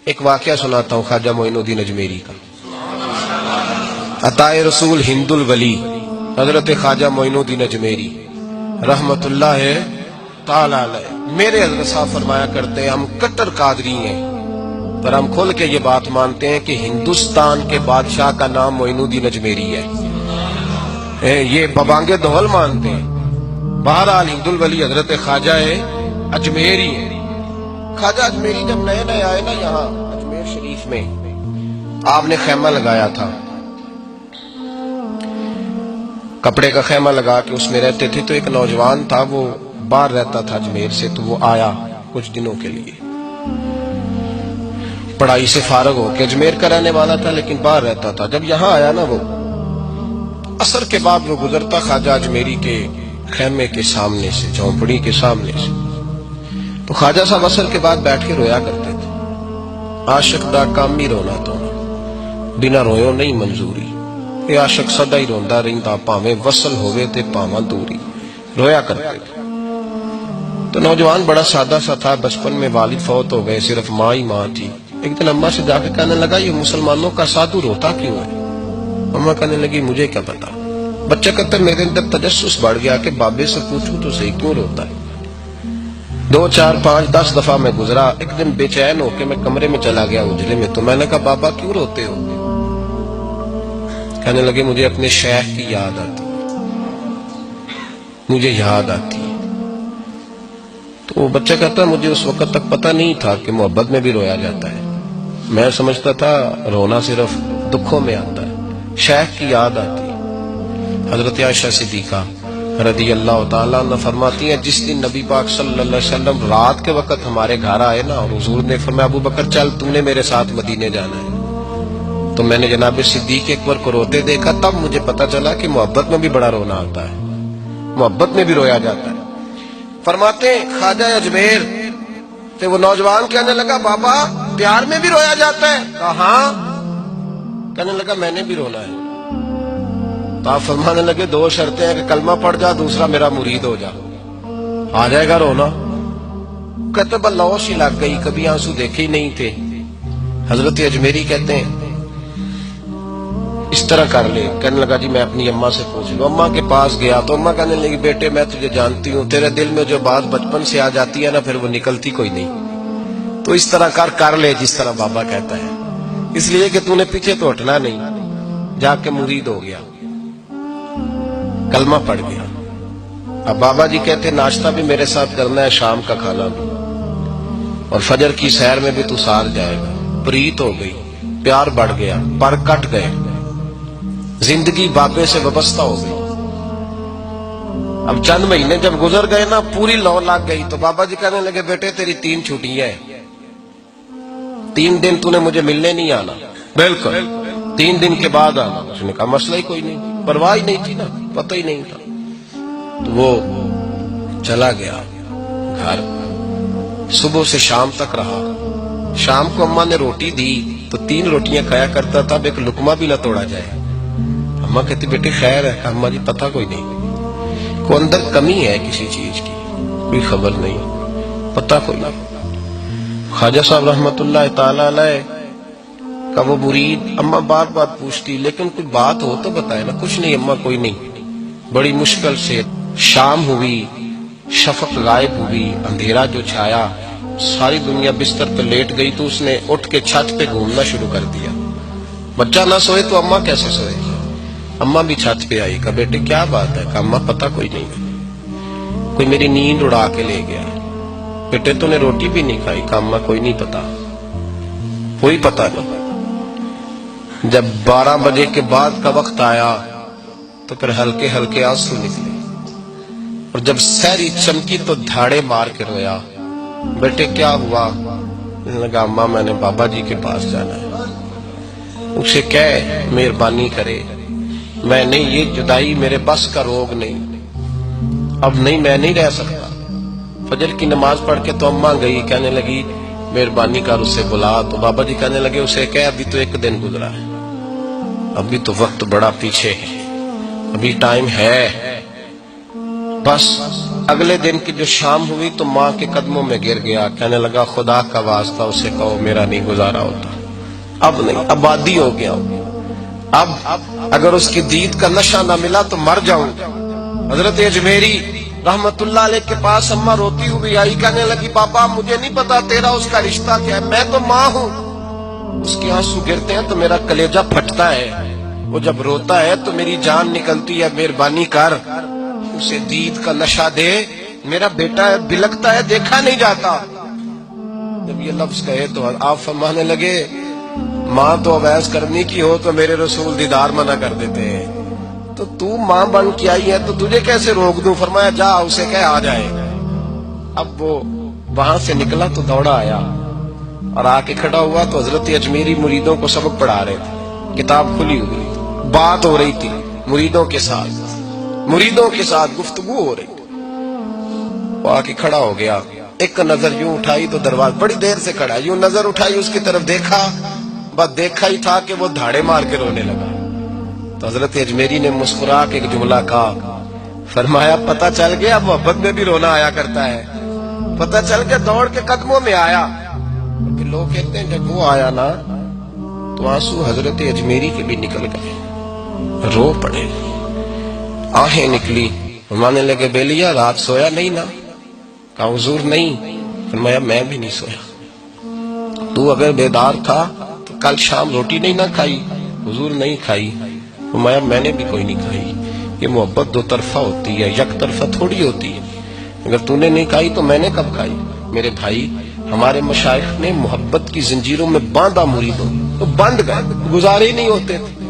ایک واقعہ سناتا ہوں خواجہ معین الدین اجمیری کا. عطائے رسول ہند الولی حضرت خواجہ معین الدین اجمیری رحمت اللہ تعالی علیہ. میرے حضرت صاحب فرمایا کرتے ہیں ہم کٹر قادری ہیں، پر ہم کھول کے یہ بات مانتے ہیں کہ ہندوستان کے بادشاہ کا نام معین الدین اجمیری ہے. یہ ببانگے دول مانتے ہیں. بہرحال ہند الولی حضرت خواجہ اجمیری ہے. خواجہ اجمیری جب نئے نئے آئے نا یہاں اجمیر شریف میں، آپ نے خیمہ لگایا تھا، کپڑے کا خیمہ لگا کے اس میں رہتے تھے. تو ایک نوجوان تھا، وہ باہر رہتا تھا اجمیر سے، تو وہ آیا کچھ دنوں کے لیے. پڑھائی سے فارغ ہو کے اجمیر کا رہنے والا تھا لیکن باہر رہتا تھا. جب یہاں آیا نا، وہ عصر کے بعد وہ گزرتا خواجہ اجمیری کے خیمے کے سامنے سے، جھونپڑی کے سامنے سے، تو خواجہ صاحب عصر کے بعد بیٹھ کے رویا کرتے تھے. عاشق دا کام ہی رونا تو بنا رویوں نہیں منظوری، یہ عاشق سدا ہی روندا رہندا، پاویں وصل ہوئے تے پاواں دوری. رویا کرتے تھے. تو نوجوان بڑا سادہ سا تھا، بچپن میں والد فوت ہو گئے، صرف ماں ہی ماں تھی. ایک دن اماں سے جا کے کہنے لگا یہ مسلمانوں کا سادھو روتا کیوں ہے؟ اماں کہنے لگی مجھے کیا پتا. بچہ کہتا میرے اندر تجسس بڑھ گیا کہ بابے سے پوچھوں تو صحیح کیوں روتا ہے. 2 4 5 10 دفعہ میں گزرا. ایک دن بے چین ہو کے میں کمرے میں چلا گیا اجلے میں. تو میں نے کہا بابا کیوں روتے ہو؟ کہنے لگے مجھے اپنے شیخ کی یاد آتی، مجھے یاد آتی. تو وہ بچہ کہتا مجھے اس وقت تک پتہ نہیں تھا کہ محبت میں بھی رویا جاتا ہے. میں سمجھتا تھا رونا صرف دکھوں میں آتا ہے. شیخ کی یاد آتی. حضرت عائشہ صدیقہ رضی اللہ تعالیٰ عنہ فرماتی ہیں جس دن نبی پاک صلی اللہ علیہ وسلم رات کے وقت ہمارے گھر آئے نا، اور حضور نے فرمایا ابو بکر چل تم نے میرے ساتھ مدینے جانا ہے، تو میں نے جناب صدیق اکبر کو روتے دیکھا. تب مجھے پتا چلا کہ محبت میں بھی بڑا رونا آتا ہے، محبت میں بھی رویا جاتا ہے. فرماتے ہیں خواجہ اجمیر تے وہ نوجوان کہنے لگا بابا پیار میں بھی رویا جاتا ہے؟ کہا ہاں. کہنے لگا میں نے بھی رونا ہے. تو آپ فرمانے لگے 2 شرطیں ہیں کہ کلمہ پڑھ جا، دوسرا میرا مرید ہو جا، آ جائے گا رونا. کہتے بلوش ہی لگ گئی، کبھی آنسو دیکھے ہی نہیں تھے. حضرت اجمیری کہتے ہیں اس طرح کر لے. کہنے لگا جی میں اپنی اماں سے پوچھ لوں. اماں کے پاس گیا تو اماں کہنے لگی بیٹے میں تجھے جانتی ہوں، تیرے دل میں جو بات بچپن سے آ جاتی ہے نا پھر وہ نکلتی کوئی نہیں. تو اس طرح کر لے جس طرح بابا کہتا ہے، اس لیے کہ تو نے پیچھے تو ہٹنا نہیں. جا کے مرید ہو گیا، کلمہ پڑھ گیا. اب بابا جی کہتے ناشتہ بھی میرے ساتھ کرنا ہے، شام کا کھانا بھی، اور فجر کی سیر میں بھی تو ساتھ جائے گا. پریت ہو گئی، پیار بڑھ گیا، پر کٹ گئے، زندگی بابے سے وابستہ ہو گئی. اب چند مہینے جب گزر گئے نا پوری لو لگ گئی. تو بابا جی کہنے لگے بیٹے تیری 3 چھٹیاں ہیں، 3 دن تو نے مجھے ملنے نہیں آنا. بالکل 3 دن کے بعد آنا. اس نے کہا مسئلہ ہی کوئی نہیں، پرواہ ہی نہیں تھی نا، پتہ ہی نہیں تھا. تو وہ چلا گیا گھر. صبح سے شام تک رہا. شام کو اماں نے روٹی دی تو 3 روٹیاں کھایا کرتا تھا، اب ایک لقمہ بھی نہ توڑا جائے. اماں کہتی بیٹے خیر ہے؟ اماں جی پتہ کوئی نہیں، کو اندر کمی ہے کسی چیز کی، کوئی خبر نہیں، پتہ کوئی نہیں. خواجہ صاحب رحمت اللہ تعالی علیہ کا وہ مرید اماں بار بار پوچھتی لیکن کوئی بات ہو تو بتائے نا. کچھ نہیں اماں کوئی نہیں. بڑی مشکل سے شام ہوئی، شفق غائب ہوئی، اندھیرا جو چھایا، ساری دنیا بستر پہ لیٹ گئی. تو اس نے اٹھ کے چھت پہ گھومنا شروع کر دیا. بچہ نہ سوئے تو اماں کیسے سوئے؟ اماں بھی چھت پہ آئی. کہا بیٹے کیا بات ہے؟ کہا اماں پتہ کوئی نہیں، کوئی میری نیند اڑا کے لے گیا. بیٹے تو نے روٹی بھی نہیں کھائی؟ کہا اماں کوئی نہیں پتا، کوئی پتہ نہیں. جب 12 بجے کے بعد کا وقت آیا تو پھر ہلکے ہلکے آنسو نکلے، اور جب سحری چمکی تو دھاڑے مار کے رویا. بیٹے کیا ہوا؟ لگا اماں میں نے بابا جی کے پاس جانا ہے، اسے کہے مہربانی کرے، میں نہیں، یہ جدائی میرے بس کا روگ نہیں، اب نہیں، میں نہیں رہ سکتا. فجر کی نماز پڑھ کے تو اماں گئی. کہنے لگی مہربانی کر اسے بلا. تو بابا جی کہنے لگے اسے کہے ابھی تو 1 دن گزرا ہے، ابھی تو وقت بڑا پیچھے ہے، ابھی ٹائم ہے. بس اگلے دن کی جو شام ہوئی تو ماں کے قدموں میں گر گیا، کہنے لگا خدا کا واسطہ اسے کہو میرا نہیں گزارا ہوتا، اب نہیں، آبادی ہو گیا، اب اگر اس کی دید کا نشہ نہ ملا تو مر جاؤں۔ حضرت اجمیری رحمت اللہ علیہ کے پاس اماں روتی ہوئی آئی، کہنے لگی بابا مجھے نہیں پتا تیرا اس کا رشتہ کیا ہے، میں تو ماں ہوں۔ اس کے آنسو گرتے ہیں تو میرا کلیجہ پھٹتا ہے، وہ جب روتا ہے تو میری جان نکلتی ہے، مہربانی کر اسے دید کا نشہ دے، میرا بیٹا ہے بلکتا ہے دیکھا نہیں جاتا۔ جب یہ لفظ کہے تو آپ فرمانے لگے ماں تو عویز کرنی کی ہو تو میرے رسول دیدار منع کر دیتے ہیں، تو ماں بن کے آئی ہے تو تجھے کیسے روک دوں؟ فرمایا جا اسے کہہ آ جائے۔ اب وہ وہاں سے نکلا تو دوڑا آیا اور آ کے کھڑا ہوا تو حضرت اجمیری مریدوں کو سبق پڑھا رہے تھے، کتاب کھلی ہوئی، بات ہو رہی تھی مریدوں کے ساتھ گفتگو ہو رہی تھی۔ وہ آ کے کھڑا ہو گیا، ایک نظر یوں اٹھائی تو دروازہ، بڑی دیر سے کھڑا، یوں نظر اٹھائی اس کی طرف دیکھا، بس دیکھا ہی تھا کہ وہ دھاڑے مار کے رونے لگا۔ تو حضرت اجمیری نے مسکرا کے ایک جملہ کہا، فرمایا پتہ چل گیا محبت میں بھی رونا آیا کرتا ہے، پتہ چل کے دوڑ کے قدموں میں آیا۔ کہ لوگ کہتے ہیں جب وہ آیا نا تو آنسو حضرت اجمیری کے بھی نکل گئے، رو پڑے، آہیں نکلی۔ فرمانے لگے بیلیا رات سویا نہیں نا؟ کہا حضور نہیں۔ فرمایا میں بھی نہیں سویا، تو اگر بیدار تھا تو کل شام روٹی نہیں نہ کھائی؟ حضور نہیں کھائی۔ فرمایا میں نے بھی کوئی نہیں کھائی۔ یہ محبت دو طرفہ ہوتی ہے، یک طرفہ تھوڑی ہوتی ہے، اگر تو نے نہیں کھائی تو میں نے کب کھائی؟ میرے بھائی ہمارے مشائخ نے محبت کی زنجیروں میں باندھا مریدوں، تو بند گئے، گزارے ہی نہیں ہوتے تھے۔